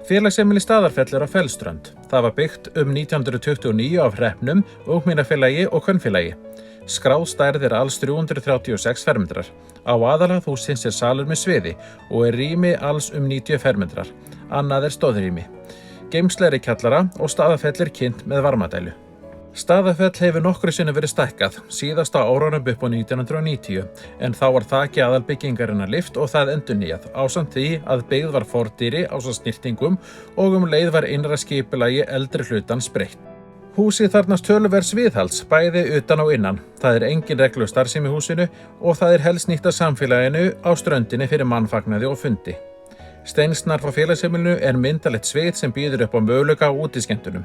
Félagsheimili Staðarfell á Fellsströnd. Það var byggt 1929 af Hreppnum, Ungmennafélagi og Kvenfélagi. Skráð stærð alls 336 fermetrar. Á aðalhæð hússins salur með sviði og rými alls 90 fermetrar. Annað stóðrými. Geymsla í kjallara og Staðarfell kynnt með varmadælu. Staðarfell hefur nokkru sinnum verið stækkað, síðast á árunum upp á 1990, en þá var þaki aðalbyggingarinnar lyft og það endurnýjað, ásamt því að byggð var fordýri ásamt snyrtingum og leið var innra skipulagi eldri hlutans breytt. Húsið þarfnast töluverðs viðhalds, bæði utan og innan. Það engin regluleg starfsemi í húsinu og það helst nýtt af samfélaginu á ströndinni fyrir mannfagnaði og fundi. Steinsnar frá félagsheimilinu myndalegt svið sem býður upp á möguleika á útiskemmtunum.